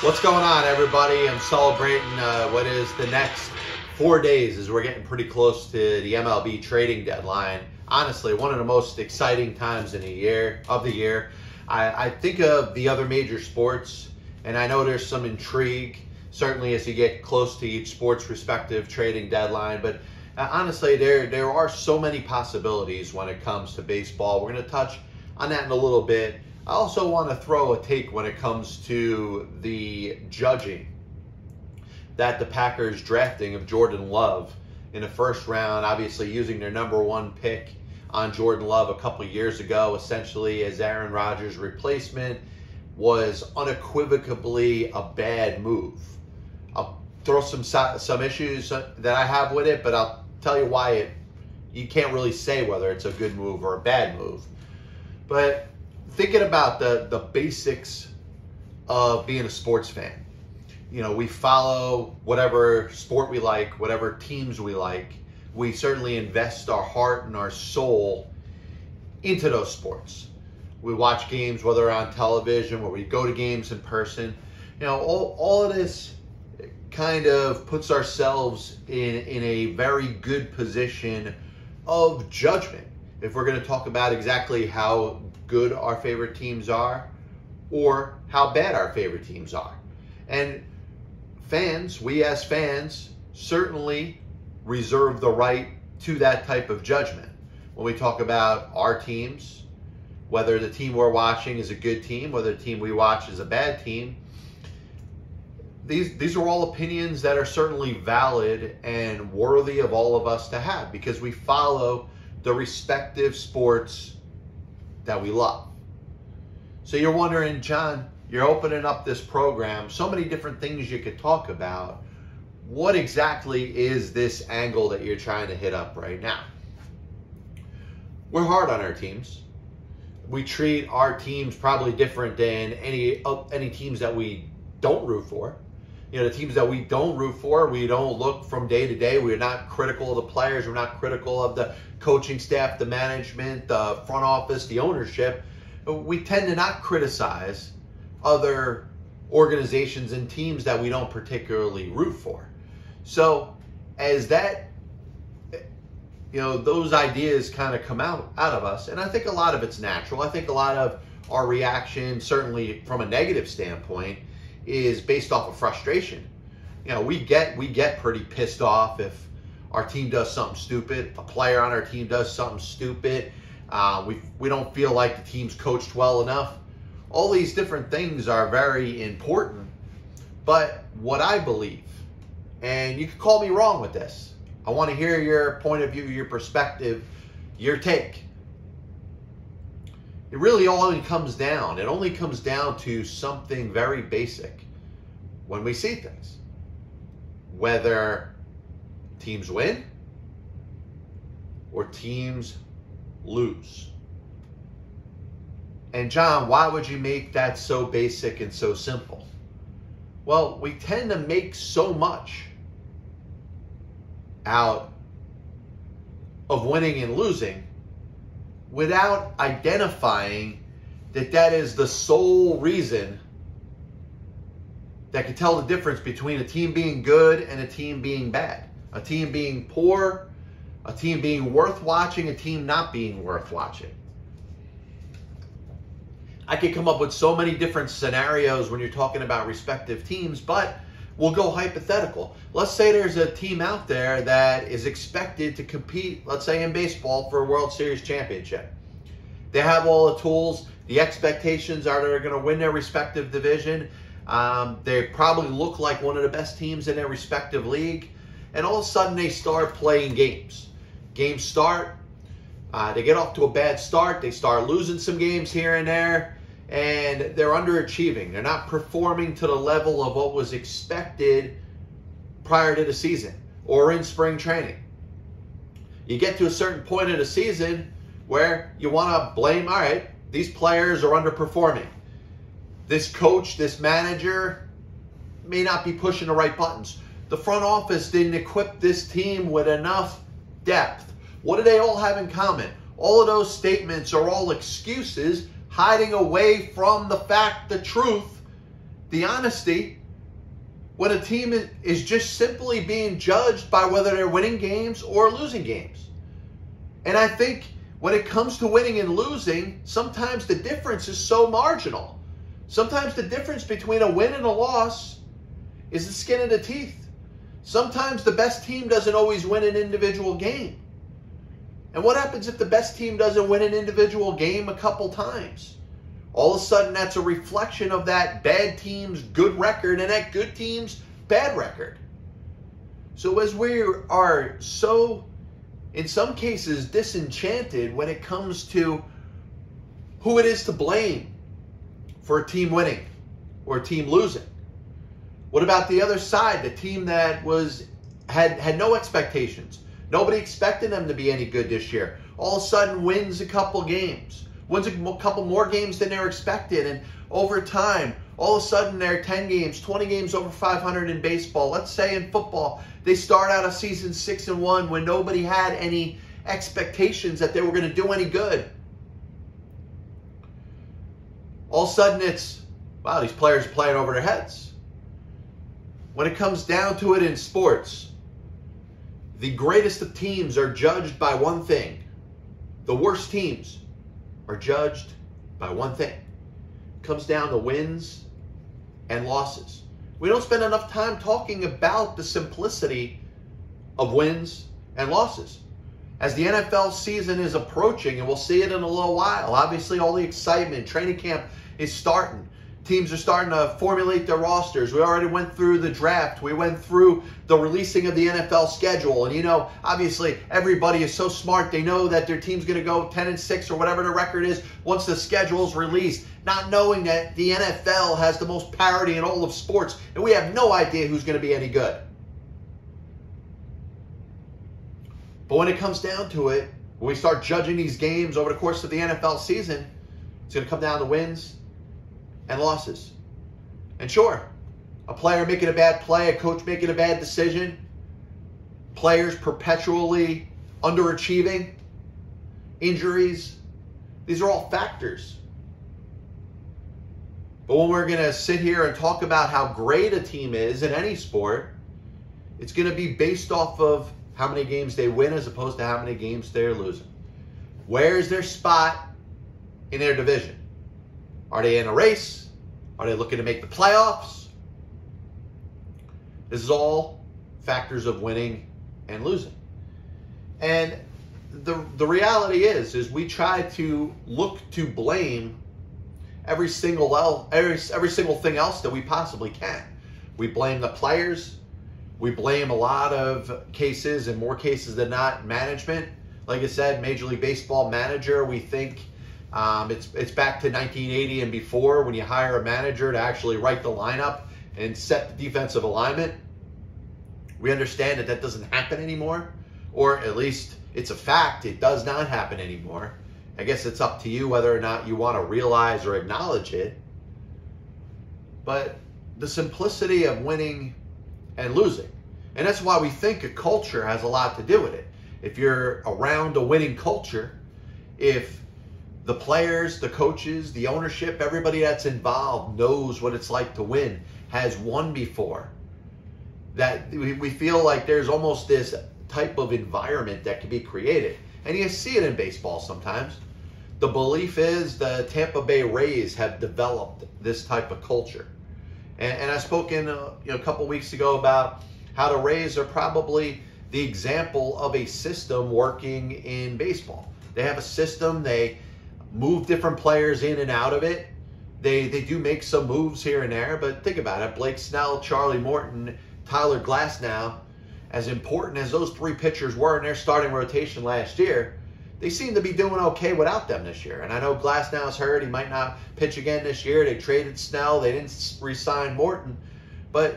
What's going on, everybody? I'm celebrating what is the next 4 days as we're getting pretty close to the MLB trading deadline. Honestly, one of the most exciting times in the year. I think of the other major sports, and I know there's some intrigue, certainly as you get close to each sport's respective trading deadline. But honestly, there are so many possibilities when it comes to baseball. We're going to touch on that in a little bit. I also want to throw a take when it comes to the judging that the Packers drafting of Jordan Love in the first round, obviously using their #1 pick on Jordan Love a couple years ago, essentially as Aaron Rodgers' replacement, was unequivocally a bad move. I'll throw some issues that I have with it, but I'll tell you why you can't really say whether it's a good move or a bad move. But thinking about the basics of being a sports fan, you know, we follow whatever sport we like, whatever teams we like. We certainly invest our heart and our soul into those sports. We watch games, whether on television, or we go to games in person. You know, all of this kind of puts ourselves in a very good position of judgment if we're going to talk about exactly how good our favorite teams are or how bad our favorite teams are. And fans, we as fans, certainly reserve the right to that type of judgment. When we talk about our teams, whether the team we're watching is a good team, whether the team we watch is a bad team, these are all opinions that are certainly valid and worthy of all of us to have because we follow the respective sports that we love. So you're wondering, John, you're opening up this program, so many different things you could talk about. What exactly is this angle that you're trying to hit up right now? We're hard on our teams. We treat our teams probably different than any teams that we don't root for. You know, the teams that we don't root for, we don't look from day to day. We're not critical of the players. We're not critical of the coaching staff, the management, the front office, the ownership. We tend to not criticize other organizations and teams that we don't particularly root for. So as that, you know, those ideas kind of come out of us, and I think a lot of it's natural. I think a lot of our reaction, certainly from a negative standpoint, is based off of frustration. You know, we get pretty pissed off if our team does something stupid, a player on our team does something stupid, we don't feel like the team's coached well enough. All these different things are very important, but what I believe, and you can call me wrong with this, I want to hear your point of view, your perspective, your take. It really only comes down to something very basic when we see things. Whether teams win or teams lose. And John, why would you make that so basic and so simple? Well, we tend to make so much out of winning and losing without identifying that is the sole reason that can tell the difference between a team being good and a team being bad, a team being poor, a team being worth watching, a team not being worth watching. I could come up with so many different scenarios when you're talking about respective teams, but we'll go hypothetical. Let's say there's a team out there that is expected to compete, let's say in baseball, for a World Series championship. They have all the tools. The expectations are they're going to win their respective division. They probably look like one of the best teams in their respective league. And all of a sudden they start playing games. Games start. They get off to a bad start. They start losing some games here and there. And they're underachieving. They're not performing to the level of what was expected prior to the season or in spring training. You get to a certain point of the season where you want to blame, all right, these players are underperforming. This coach, this manager may not be pushing the right buttons. The front office didn't equip this team with enough depth. What do they all have in common? All of those statements are all excuses hiding away from the fact, the truth, the honesty, when a team is just simply being judged by whether they're winning games or losing games. And I think when it comes to winning and losing, sometimes the difference is so marginal. Sometimes the difference between a win and a loss is the skin of the teeth. Sometimes the best team doesn't always win an individual game. And what happens if the best team doesn't win an individual game a couple times? All of a sudden, that's a reflection of that bad team's good record and that good team's bad record. So as we are so, in some cases, disenchanted when it comes to who it is to blame for a team winning or a team losing, what about the other side, the team that had no expectations? Nobody expected them to be any good this year. All of a sudden wins a couple games. Wins a couple more games than they were expected. And over time, all of a sudden they're 10 games, 20 games over 500 in baseball. Let's say in football, they start out a season 6-1 when nobody had any expectations that they were going to do any good. All of a sudden it's, wow, these players are playing over their heads. When it comes down to it in sports, the greatest of teams are judged by one thing. The worst teams are judged by one thing. It comes down to wins and losses. We don't spend enough time talking about the simplicity of wins and losses. As the NFL season is approaching, and we'll see it in a little while, obviously all the excitement, training camp is starting. Teams are starting to formulate their rosters. We already went through the draft. We went through the releasing of the NFL schedule. And, you know, obviously everybody is so smart. They know that their team's going to go 10-6 or whatever the record is once the schedule's released, not knowing that the NFL has the most parity in all of sports. And we have no idea who's going to be any good. But when it comes down to it, when we start judging these games over the course of the NFL season, it's going to come down to wins and losses. And sure, a player making a bad play, a coach making a bad decision, players perpetually underachieving, injuries, these are all factors. But when we're going to sit here and talk about how great a team is in any sport, it's going to be based off of how many games they win as opposed to how many games they're losing. Where's their spot in their division? Are they in a race? Are they looking to make the playoffs? This is all factors of winning and losing. And the reality is we try to look to blame every single thing else that we possibly can. We blame the players. We blame a lot of cases, in more cases than not, management. Like I said, Major League Baseball manager, we think it's back to 1980 and before when you hire a manager to actually write the lineup and set the defensive alignment. We understand that that doesn't happen anymore, or at least it's a fact, it does not happen anymore. I guess it's up to you whether or not you want to realize or acknowledge it. But the simplicity of winning and losing, and that's why we think a culture has a lot to do with it. If you're around a winning culture, if the players, the coaches, the ownership, everybody that's involved knows what it's like to win, has won before, that we feel like there's almost this type of environment that can be created. And you see it in baseball sometimes. The belief is the Tampa Bay Rays have developed this type of culture. And I spoke in a couple weeks ago about how the Rays are probably the example of a system working in baseball. They have a system, they move different players in and out of it. They do make some moves here and there, but think about it. Blake Snell, Charlie Morton, Tyler Glasnow, as important as those three pitchers were in their starting rotation last year, they seem to be doing okay without them this year. And I know Glasnow's hurt. He might not pitch again this year. They traded Snell. They didn't re-sign Morton. But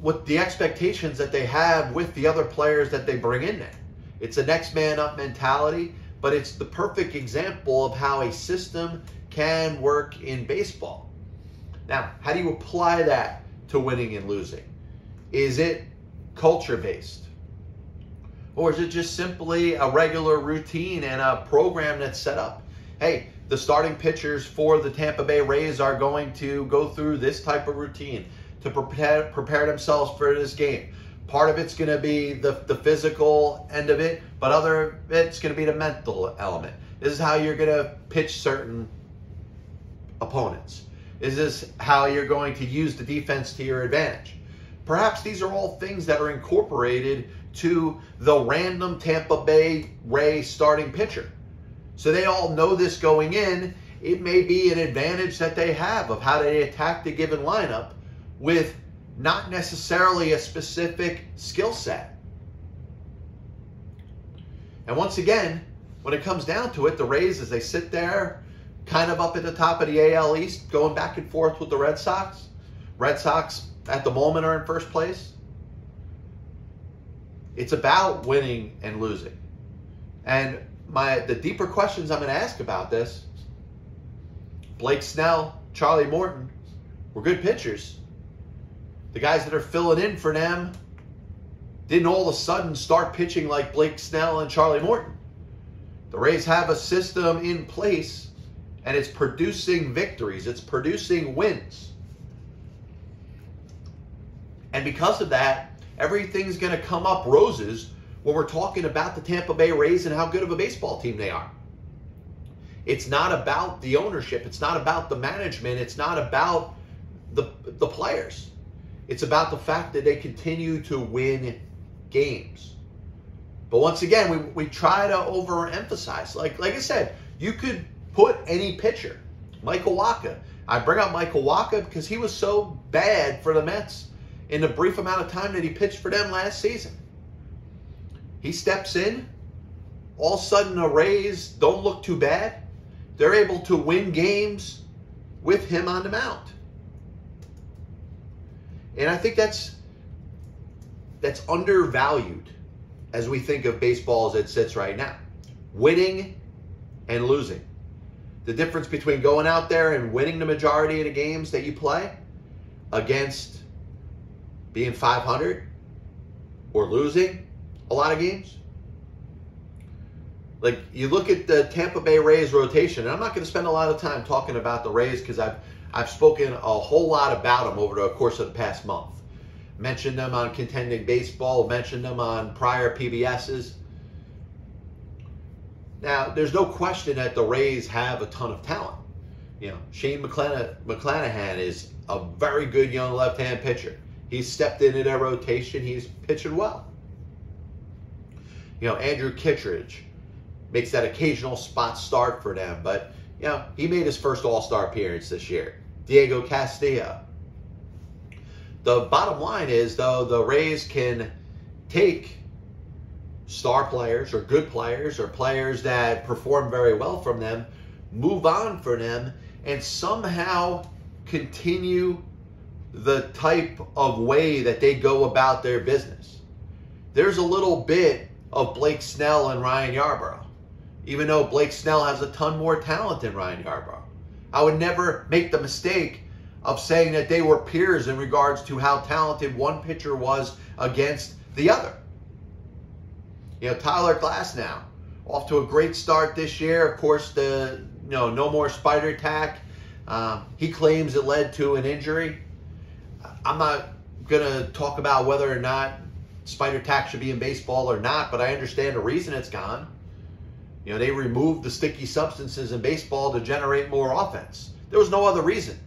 with the expectations that they have with the other players that they bring in there, it's a next man up mentality, but it's the perfect example of how a system can work in baseball. Now, how do you apply that to winning and losing? Is it culture-based? Or is it just simply a regular routine and a program that's set up? Hey, the starting pitchers for the Tampa Bay Rays are going to go through this type of routine to prepare themselves for this game. Part of it's going to be the physical end of it, but other of it's going to be the mental element. This is how you're going to pitch certain opponents. Is this how you're going to use the defense to your advantage? Perhaps these are all things that are incorporated to the random Tampa Bay Ray starting pitcher. So they all know this going in. It may be an advantage that they have of how they attack the given lineup with not necessarily a specific skill set. And once again, when it comes down to it, the Rays, as they sit there kind of up at the top of the AL East, going back and forth with the Red Sox. Red Sox at the moment are in first place. It's about winning and losing. And the deeper questions I'm going to ask about this, Blake Snell, Charlie Morton were good pitchers. The guys that are filling in for them didn't all of a sudden start pitching like Blake Snell and Charlie Morton. The Rays have a system in place, and it's producing victories. It's producing wins. And because of that, everything's going to come up roses when we're talking about the Tampa Bay Rays and how good of a baseball team they are. It's not about the ownership. It's not about the management. It's not about the players. It's about the fact that they continue to win games. But once again, we try to overemphasize. Like I said, you could put any pitcher. Michael Wacha. I bring up Michael Wacha because he was so bad for the Mets in the brief amount of time that he pitched for them last season. He steps in. All of a sudden, the Rays don't look too bad. They're able to win games with him on the mound. And I think that's undervalued as we think of baseball as it sits right now. Winning and losing. The difference between going out there and winning the majority of the games that you play against being 500 or losing a lot of games. Like, you look at the Tampa Bay Rays rotation, and I'm not going to spend a lot of time talking about the Rays because I've spoken a whole lot about them over the course of the past month. Mentioned them on Contending Baseball, mentioned them on prior PBSs. Now, there's no question that the Rays have a ton of talent. You know, Shane McClanahan is a very good young left-hand pitcher. He's stepped into their rotation. He's pitching well. You know, Andrew Kittredge makes that occasional spot start for them, but you know, he made his first All-Star appearance this year. Diego Castillo. The bottom line is, though, the Rays can take star players or good players or players that perform very well from them, move on for them, and somehow continue the type of way that they go about their business. There's a little bit of Blake Snell and Ryan Yarbrough, even though Blake Snell has a ton more talent than Ryan Yarbrough. I would never make the mistake of saying that they were peers in regards to how talented one pitcher was against the other. You know, Tyler Glasnow, off to a great start this year. Of course, no more spider tack. He claims it led to an injury. I'm not going to talk about whether or not spider tack should be in baseball or not, but I understand the reason it's gone. You know, they removed the sticky substances in baseball to generate more offense. There was no other reason.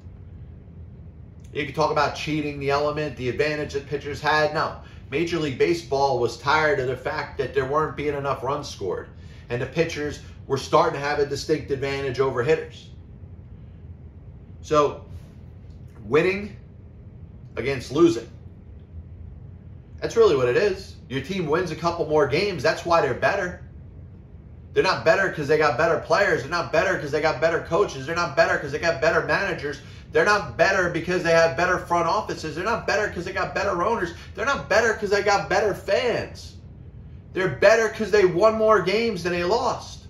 You can talk about cheating the element, the advantage that pitchers had. No. Major League Baseball was tired of the fact that there weren't being enough runs scored, and the pitchers were starting to have a distinct advantage over hitters. So, winning against losing. That's really what it is. Your team wins a couple more games. That's why they're better. They're not better because they got better players. They're not better because they got better coaches. They're not better because they got better managers. They're not better because they have better front offices. They're not better because they got better owners. They're not better because they got better fans. They're better because they won more games than they lost.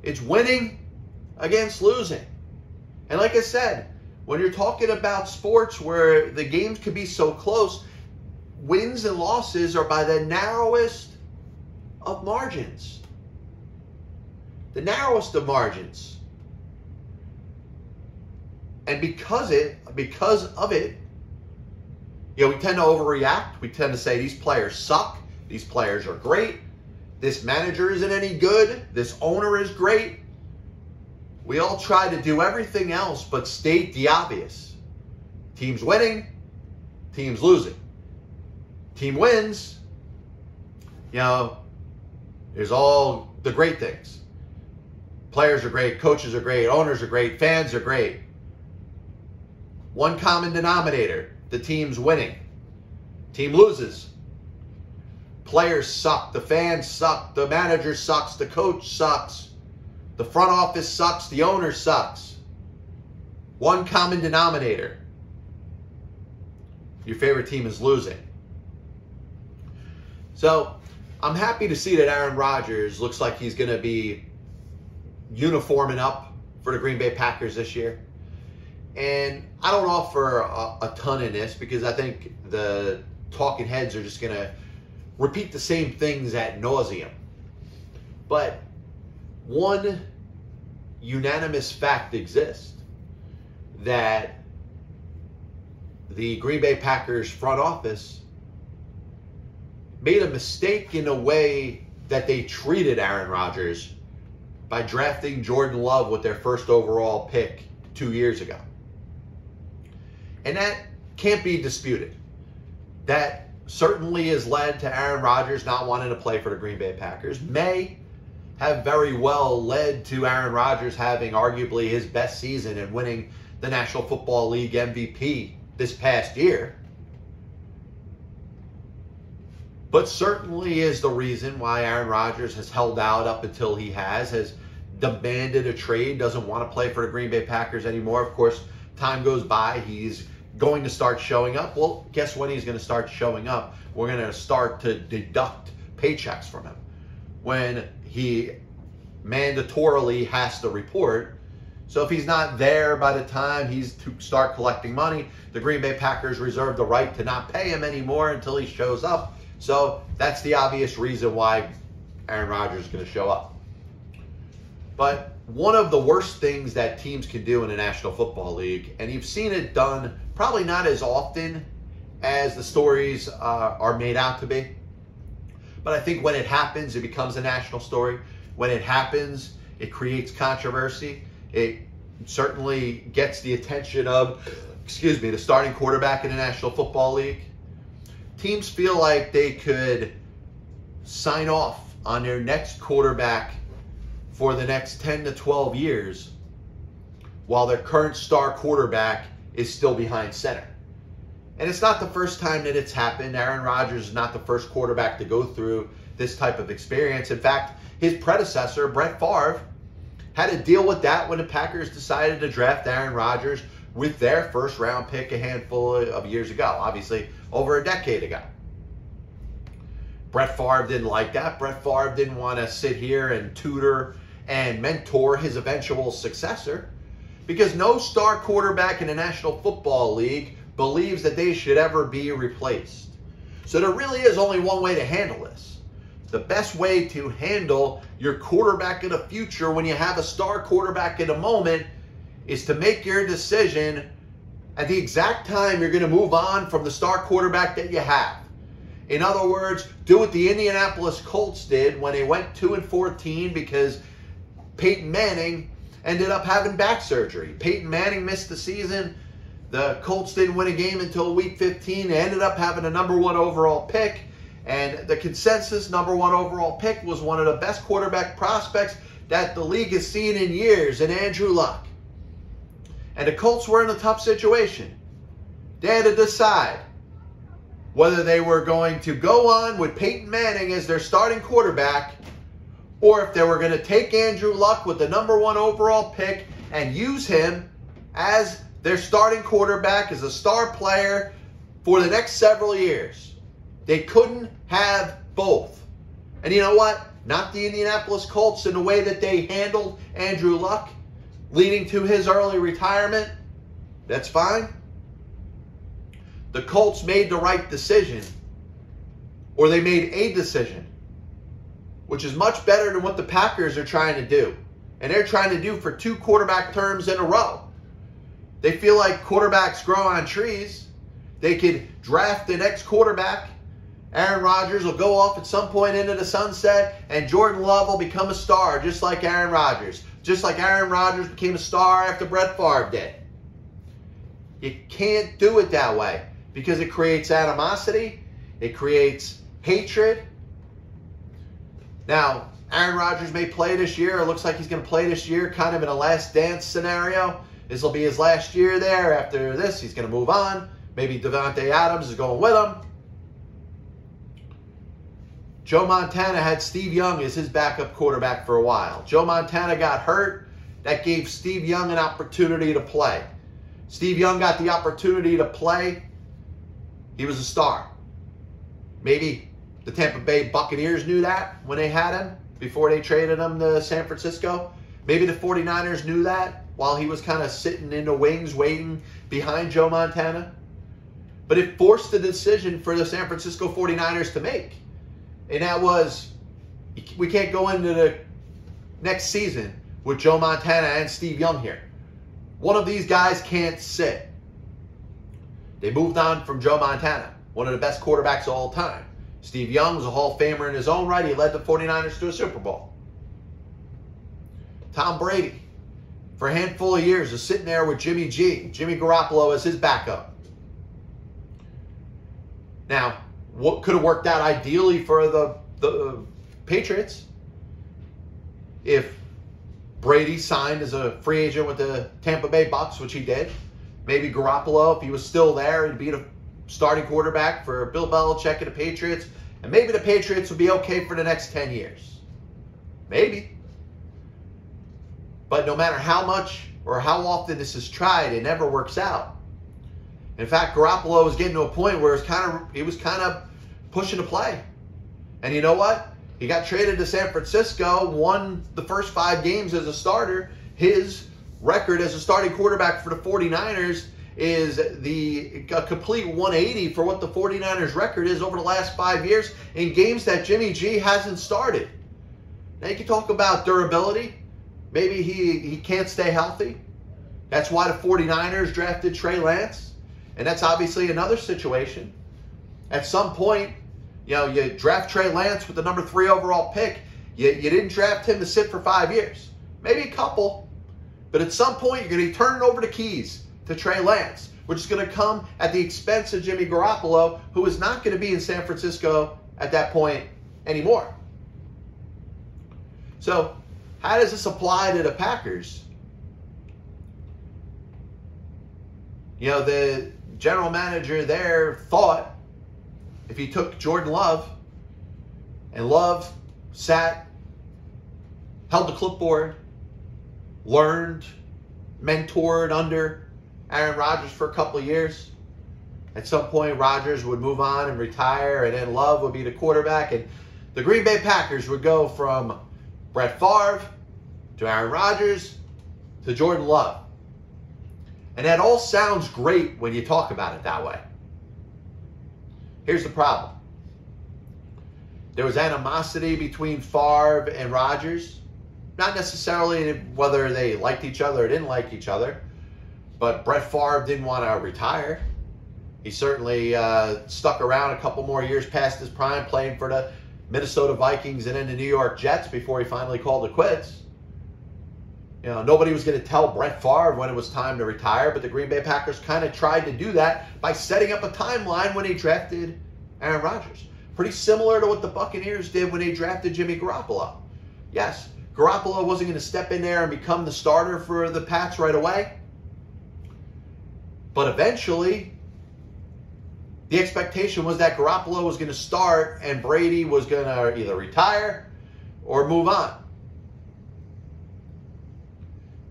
It's winning against losing. And like I said, when you're talking about sports where the games could be so close, wins and losses are by the narrowest of margins. The narrowest of margins. And because of it, we tend to overreact. We tend to say these players suck. These players are great. This manager isn't any good. This owner is great. We all try to do everything else but state the obvious. Team's winning. Team's losing. Team wins. There's all the great things. Players are great. Coaches are great. Owners are great. Fans are great. One common denominator. The team's winning. Team loses. Players suck. The fans suck. The manager sucks. The coach sucks. The front office sucks. The owner sucks. One common denominator. Your favorite team is losing. So I'm happy to see that Aaron Rodgers looks like he's going to be uniforming up for the Green Bay Packers this year. And I don't offer a ton in this because I think the talking heads are just going to repeat the same things ad nauseum. But one unanimous fact exists, that the Green Bay Packers front office made a mistake in a way that they treated Aaron Rodgers by drafting Jordan Love with their first overall pick 2 years ago. And that can't be disputed. That certainly has led to Aaron Rodgers not wanting to play for the Green Bay Packers. May have very well led to Aaron Rodgers having arguably his best season and winning the National Football League MVP this past year. But certainly is the reason why Aaron Rodgers has held out up until he has demanded a trade, doesn't want to play for the Green Bay Packers anymore. Of course, time goes by, he's going to start showing up. Well, guess when he's going to start showing up? We're going to start to deduct paychecks from him when he mandatorily has to report. So if he's not there by the time he's to start collecting money, the Green Bay Packers reserve the right to not pay him anymore until he shows up. So that's the obvious reason why Aaron Rodgers is going to show up. But one of the worst things that teams can do in the National Football League, and you've seen it done probably not as often as the stories are made out to be, but I think when it happens, it becomes a national story. When it happens, it creates controversy. It certainly gets the attention of, the starting quarterback in the National Football League. Teams feel like they could sign off on their next quarterback for the next 10 to 12 years while their current star quarterback is still behind center. And it's not the first time that it's happened. Aaron Rodgers is not the first quarterback to go through this type of experience. In fact, his predecessor, Brett Favre, had to deal with that when the Packers decided to draft Aaron Rodgers with their first round pick a handful of years ago, obviously over a decade ago. Brett Favre didn't like that. Brett Favre didn't want to sit here and tutor and mentor his eventual successor, because no star quarterback in the National Football League believes that they should ever be replaced. So there really is only one way to handle this. The best way to handle your quarterback of the future when you have a star quarterback in a moment is to make your decision at the exact time you're going to move on from the star quarterback that you have. In other words, do what the Indianapolis Colts did when they went 2-14 because Peyton Manning ended up having back surgery. Peyton Manning missed the season. The Colts didn't win a game until week 15. They ended up having a #1 overall pick. And the consensus #1 overall pick was one of the best quarterback prospects that the league has seen in years, in Andrew Luck. And the Colts were in a tough situation. They had to decide whether they were going to go on with Peyton Manning as their starting quarterback, or if they were going to take Andrew Luck with the #1 overall pick and use him as their starting quarterback, as a star player for the next several years. They couldn't have both. And you know what? Not the Indianapolis Colts in the way that they handled Andrew Luck, leading to his early retirement. That's fine. The Colts made the right decision or they made a decision, which is much better than what the Packers are trying to do. And they're trying to do for 2 quarterback terms in a row. They feel like quarterbacks grow on trees. They could draft the next quarterback. Aaron Rodgers will go off at some point into the sunset, and Jordan Love will become a star, just like Aaron Rodgers. Just like Aaron Rodgers became a star after Brett Favre did. You can't do it that way because it creates animosity. It creates hatred. Now, Aaron Rodgers may play this year. It looks like he's going to play this year, kind of in a last dance scenario. This will be his last year there. After this, he's going to move on. Maybe Devontae Adams is going with him. Joe Montana had Steve Young as his backup quarterback for a while. Joe Montana got hurt. That gave Steve Young an opportunity to play. Steve Young got the opportunity to play. He was a star. Maybe the Tampa Bay Buccaneers knew that when they had him before they traded him to San Francisco. Maybe the 49ers knew that while he was kind of sitting in the wings waiting behind Joe Montana. But it forced the decision for the San Francisco 49ers to make. And that was, we can't go into the next season with Joe Montana and Steve Young here. One of these guys can't sit. They moved on from Joe Montana, one of the best quarterbacks of all time. Steve Young was a Hall of Famer in his own right. He led the 49ers to a Super Bowl. Tom Brady, for a handful of years, is sitting there with Jimmy Garoppolo as his backup. Now, what could have worked out ideally for the Patriots if Brady signed as a free agent with the Tampa Bay Bucks, which he did. Maybe Garoppolo, if he was still there, he'd be the starting quarterback for Bill Belichick and the Patriots. And maybe the Patriots would be okay for the next 10 years. Maybe. But no matter how much or how often this is tried, it never works out. In fact, Garoppolo was getting to a point where he was kind of pushing to play. And you know what? He got traded to San Francisco, won the first 5 games as a starter. His record as a starting quarterback for the 49ers is a complete 180 for what the 49ers record is over the last 5 years in games that Jimmy G hasn't started. Now you can talk about durability. Maybe he can't stay healthy. That's why the 49ers drafted Trey Lance. And that's obviously another situation. At some point, you draft Trey Lance with the number 3 overall pick. You didn't draft him to sit for 5 years. Maybe a couple. But at some point, you're going to be turning over the keys to Trey Lance, which is going to come at the expense of Jimmy Garoppolo, who is not going to be in San Francisco at that point anymore. So, how does this apply to the Packers? The general manager there thought if he took Jordan Love and Love sat, held the clipboard, learned, mentored under Aaron Rodgers for a couple of years, at some point Rodgers would move on and retire, and then Love would be the quarterback, and the Green Bay Packers would go from Brett Favre to Aaron Rodgers to Jordan Love. And that all sounds great when you talk about it that way. Here's the problem. There was animosity between Favre and Rodgers. Not necessarily whether they liked each other or didn't like each other. But Brett Favre didn't want to retire. He certainly stuck around a couple more years past his prime, playing for the Minnesota Vikings and then the New York Jets before he finally called it quits. Nobody was going to tell Brett Favre when it was time to retire, but the Green Bay Packers kind of tried to do that by setting up a timeline when they drafted Aaron Rodgers. Pretty similar to what the Buccaneers did when they drafted Jimmy Garoppolo. Yes, Garoppolo wasn't going to step in there and become the starter for the Pats right away. But eventually, the expectation was that Garoppolo was going to start and Brady was going to either retire or move on.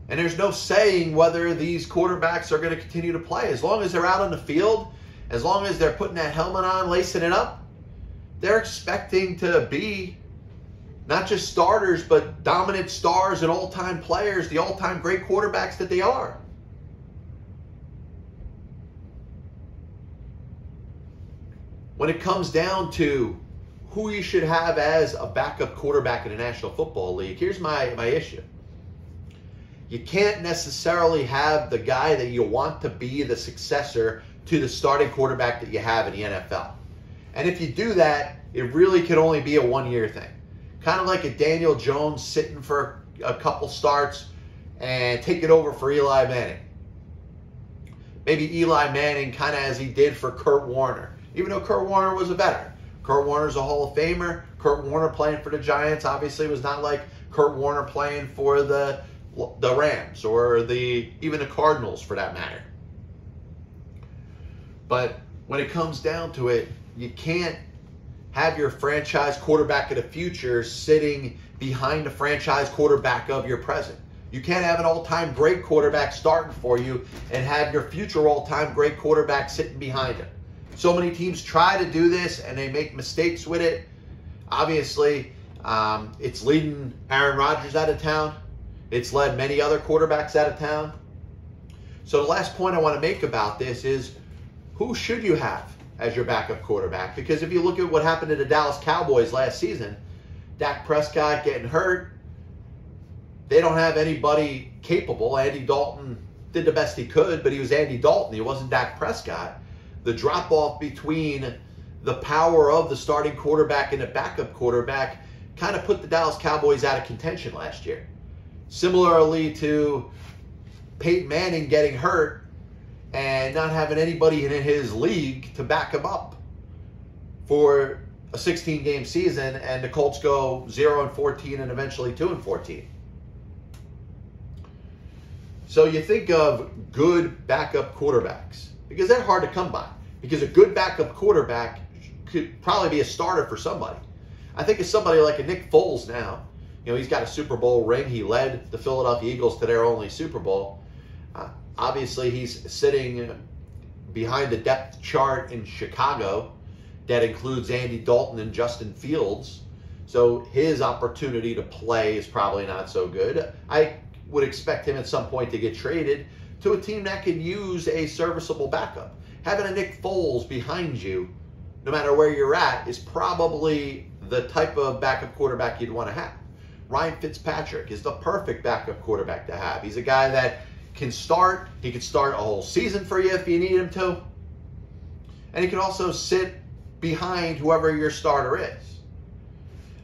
And there's no saying whether these quarterbacks are going to continue to play. As long as they're out on the field, as long as they're putting that helmet on, lacing it up, they're expecting to be not just starters, but dominant stars and all-time players, the all-time great quarterbacks that they are. When it comes down to who you should have as a backup quarterback in the National Football League, here's my issue. You can't necessarily have the guy that you want to be the successor to the starting quarterback that you have in the NFL. And if you do that, it really could only be a one-year thing. Kind of like a Daniel Jones sitting for a couple starts and take it over for Eli Manning. Maybe Eli Manning kind of as he did for Kurt Warner, even though Kurt Warner was a veteran. Kurt Warner's a Hall of Famer. Kurt Warner playing for the Giants obviously was not like Kurt Warner playing for the Rams or even the Cardinals for that matter. But when it comes down to it, you can't have your franchise quarterback of the future sitting behind the franchise quarterback of your present. You can't have an all-time great quarterback starting for you and have your future all-time great quarterback sitting behind him. So many teams try to do this and they make mistakes with it. Obviously, it's leading Aaron Rodgers out of town. It's led many other quarterbacks out of town. So the last point I want to make about this is, who should you have as your backup quarterback? Because if you look at what happened to the Dallas Cowboys last season, Dak Prescott getting hurt, they don't have anybody capable. Andy Dalton did the best he could, but he was Andy Dalton. He wasn't Dak Prescott. The drop-off between the power of the starting quarterback and the backup quarterback kind of put the Dallas Cowboys out of contention last year. Similarly to Peyton Manning getting hurt and not having anybody in his league to back him up for a 16-game season, and the Colts go 0-14 and eventually 2-14. So you think of good backup quarterbacks, because they're hard to come by. Because a good backup quarterback could probably be a starter for somebody. I think of somebody like a Nick Foles now. You know, he's got a Super Bowl ring. He led the Philadelphia Eagles to their only Super Bowl. Obviously, he's sitting behind the depth chart in Chicago that includes Andy Dalton and Justin Fields. So his opportunity to play is probably not so good. I would expect him at some point to get traded to a team that could use a serviceable backup. Having a Nick Foles behind you, no matter where you're at, is probably the type of backup quarterback you'd want to have. Ryan Fitzpatrick is the perfect backup quarterback to have. He's a guy that can start. He could start a whole season for you if you need him to. And he can also sit behind whoever your starter is.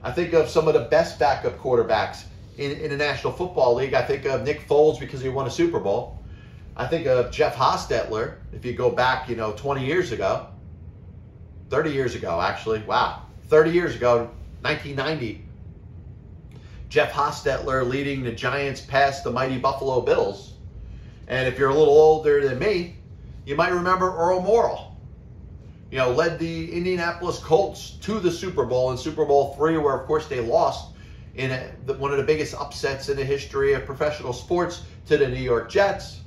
I think of some of the best backup quarterbacks in the National Football League. I think of Nick Foles because he won a Super Bowl. I think of Jeff Hostetler, if you go back, 20 years ago. 30 years ago, actually. Wow. 30 years ago, 1990. Jeff Hostetler leading the Giants past the mighty Buffalo Bills. And if you're a little older than me, you might remember Earl Morrall. Led the Indianapolis Colts to the Super Bowl in Super Bowl III, where, of course, they lost in one of the biggest upsets in the history of professional sports to the New York Jets.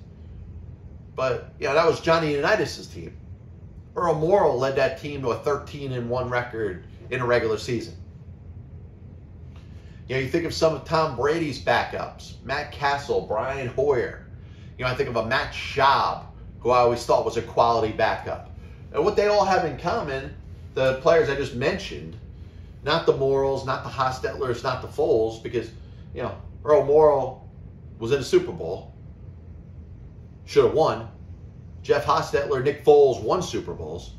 But, that was Johnny Unitas' team. Earl Morrall led that team to a 13-1 record in a regular season. You think of some of Tom Brady's backups, Matt Castle, Brian Hoyer. I think of a Matt Schaub, who I always thought was a quality backup. And what they all have in common, the players I just mentioned, not the Morralls, not the Hostetlers, not the Foles, because, Earl Morrall was in the Super Bowl, should have won. Jeff Hostetler, Nick Foles won Super Bowls.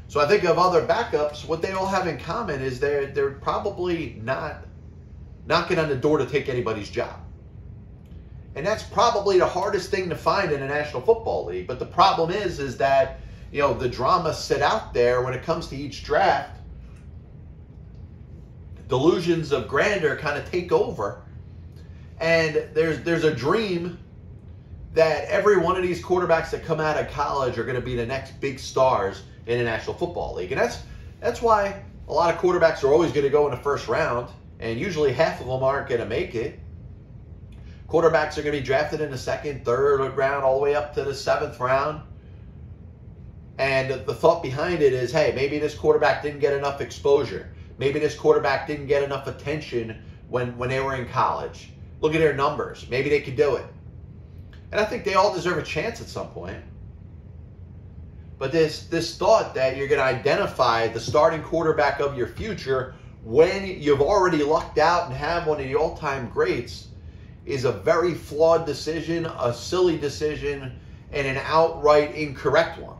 So I think of other backups, what they all have in common is they're probably not knocking on the door to take anybody's job. And that's probably the hardest thing to find in the National Football League. But the problem is that, the drama sit out there when it comes to each draft. Delusions of grandeur kind of take over. And there's a dream that every one of these quarterbacks that come out of college are going to be the next big stars in the National Football League. And that's why a lot of quarterbacks are always going to go in the first round. And usually half of them aren't going to make it. Quarterbacks are going to be drafted in the second, third round, all the way up to the 7th round. And the thought behind it is, hey, maybe this quarterback didn't get enough exposure. Maybe this quarterback didn't get enough attention when they were in college. Look at their numbers. Maybe they could do it. And I think they all deserve a chance at some point. But this thought that you're going to identify the starting quarterback of your future when you've already lucked out and have one of the all-time greats is a very flawed decision, a silly decision, and an outright incorrect one.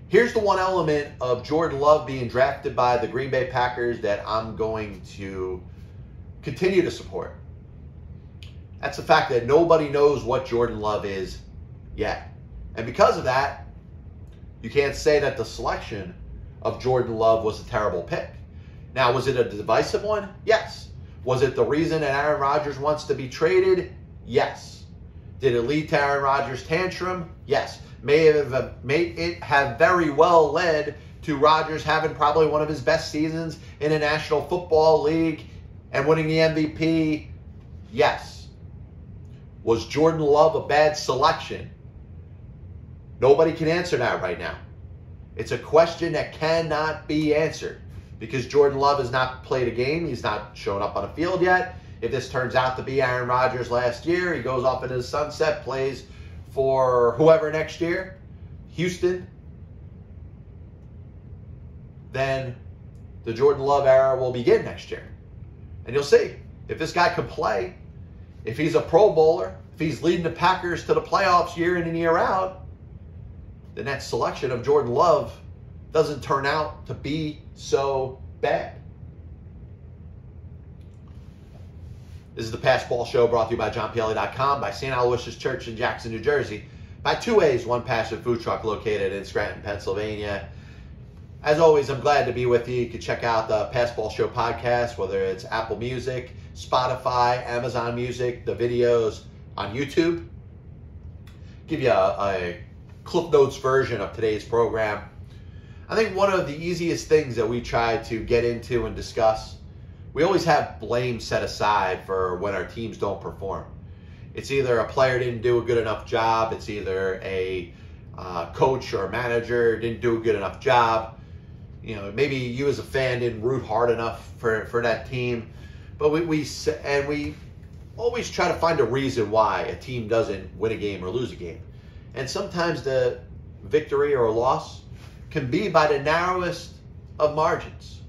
Here's the one element of Jordan Love being drafted by the Green Bay Packers that I'm going to continue to support. That's the fact that nobody knows what Jordan Love is yet. And because of that, you can't say that the selection of Jordan Love was a terrible pick. Now, was it a divisive one? Yes. Was it the reason that Aaron Rodgers wants to be traded? Yes. Did it lead to Aaron Rodgers' tantrum? Yes. May it have very well led to Rodgers having probably one of his best seasons in the National Football League and winning the MVP? Yes. Was Jordan Love a bad selection? Nobody can answer that right now. It's a question that cannot be answered because Jordan Love has not played a game. He's not shown up on the field yet. If this turns out to be Aaron Rodgers last year, he goes off into the sunset, plays for whoever next year, Houston, then the Jordan Love era will begin next year. And you'll see if this guy can play, if he's a Pro Bowler, if he's leading the Packers to the playoffs year in and year out, then that selection of Jordan Love doesn't turn out to be so bad. This is the Passball Show brought to you by JohnPLA.com, by St. Aloysius Church in Jackson, New Jersey, by 2A's One Passion Food Truck located in Scranton, Pennsylvania. As always, I'm glad to be with you. You can check out the Passball Show podcast, whether it's Apple Music, Spotify, Amazon Music, the videos on YouTube. Give you a Cliff Notes version of today's program. I think one of the easiest things that we try to get into and discuss, we always have blame set aside for when our teams don't perform. It's either a player didn't do a good enough job. It's either a coach or a manager didn't do a good enough job. You know, maybe you as a fan didn't root hard enough for that team. But we always try to find a reason why a team doesn't win a game or lose a game. And sometimes the victory or loss can be by the narrowest of margins.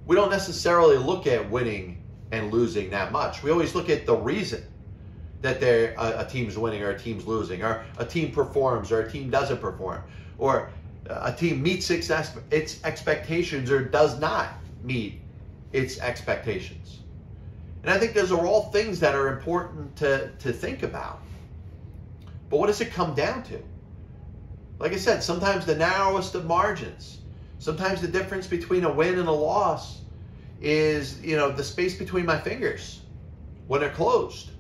We don't necessarily look at winning and losing that much. We always look at the reason that a team's winning or a team's losing, or a team performs or a team doesn't perform, or a team meets its expectations or does not meet its expectations. And I think those are all things that are important to think about. But what does it come down to? Like I said, sometimes the narrowest of margins. Sometimes the difference between a win and a loss is, the space between my fingers when they're closed.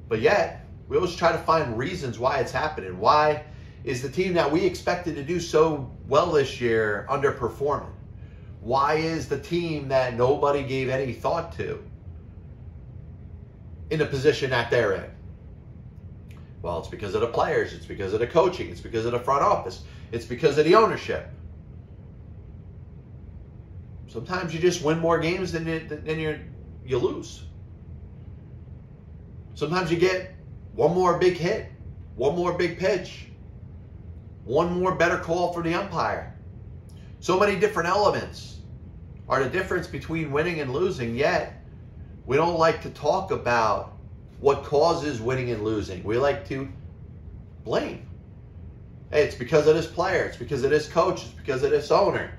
But yet, we always try to find reasons why it's happening. Why is the team that we expected to do so well this year underperforming? Why is the team that nobody gave any thought to in the position that they're in? Well, it's because of the players. It's because of the coaching. It's because of the front office. It's because of the ownership. Sometimes you just win more games than you lose. Sometimes you get one more big hit, one more big pitch, one more better call for the umpire. So many different elements are the difference between winning and losing, yet we don't like to talk about what causes winning and losing. We like to blame. Hey, it's because of this player. It's because of this coach. It's because of this owner.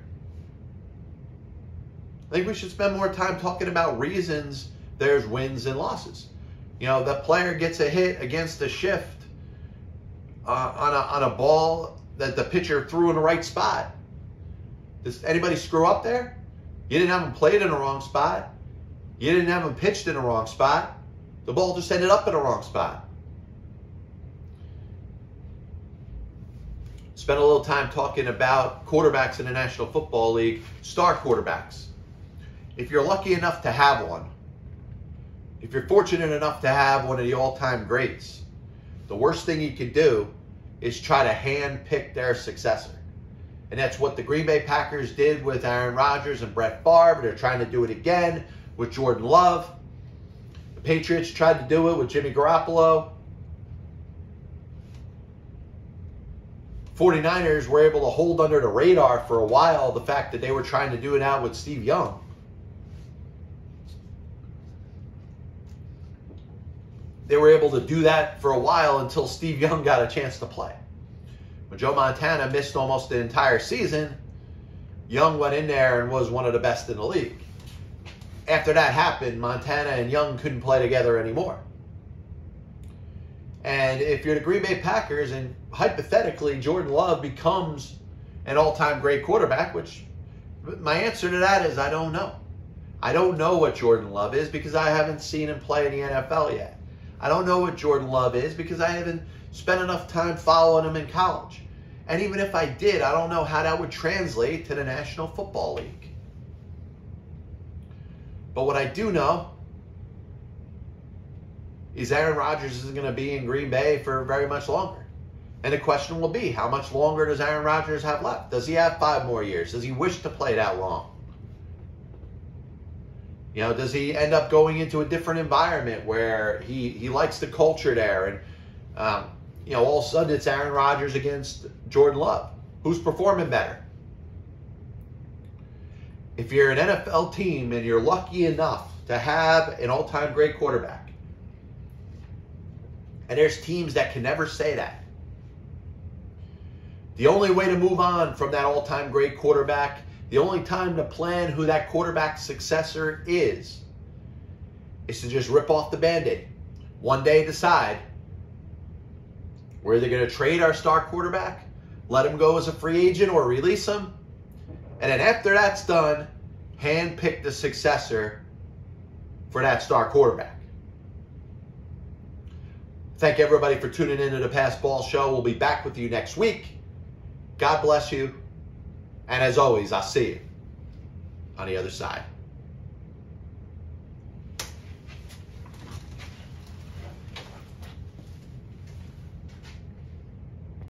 I think we should spend more time talking about reasons there's wins and losses. The player gets a hit against a shift on a ball that the pitcher threw in the right spot. Does anybody screw up there? You didn't have him played in the wrong spot. You didn't have him pitched in the wrong spot. The ball just ended up in the wrong spot. Spent a little time talking about quarterbacks in the National Football League, star quarterbacks. If you're lucky enough to have one, if you're fortunate enough to have one of the all-time greats, the worst thing you could do is try to hand-pick their successor. And that's what the Green Bay Packers did with Aaron Rodgers and Brett Favre. They're trying to do it again with Jordan Love. The Patriots tried to do it with Jimmy Garoppolo. 49ers were able to hold under the radar for a while the fact that they were trying to do it out with Steve Young. They were able to do that for a while until Steve Young got a chance to play. When Joe Montana missed almost the entire season, Young went in there and was one of the best in the league. After that happened, Montana and Young couldn't play together anymore. And if you're the Green Bay Packers and hypothetically Jordan Love becomes an all-time great quarterback, which my answer to that is I don't know. I don't know what Jordan Love is because I haven't seen him play in the NFL yet. I don't know what Jordan Love is because I haven't spent enough time following him in college. And even if I did, I don't know how that would translate to the National Football League. But what I do know is Aaron Rodgers isn't going to be in Green Bay for very much longer. And the question will be, how much longer does Aaron Rodgers have left? Does he have 5 more years? Does he wish to play that long? You know, does he end up going into a different environment where he likes the culture there? And, you know, all of a sudden it's Aaron Rodgers against Jordan Love. Who's performing better? If you're an NFL team and you're lucky enough to have an all-time great quarterback, and there's teams that can never say that, the only way to move on from that all-time great quarterback, the only time to plan who that quarterback's successor is to just rip off the Band-Aid. One day decide we're either going to trade our star quarterback, let him go as a free agent, or release him. And then after that's done, handpick the successor for that star quarterback. Thank everybody for tuning into the Pass Ball Show. We'll be back with you next week. God bless you. And as always, I'll see you on the other side.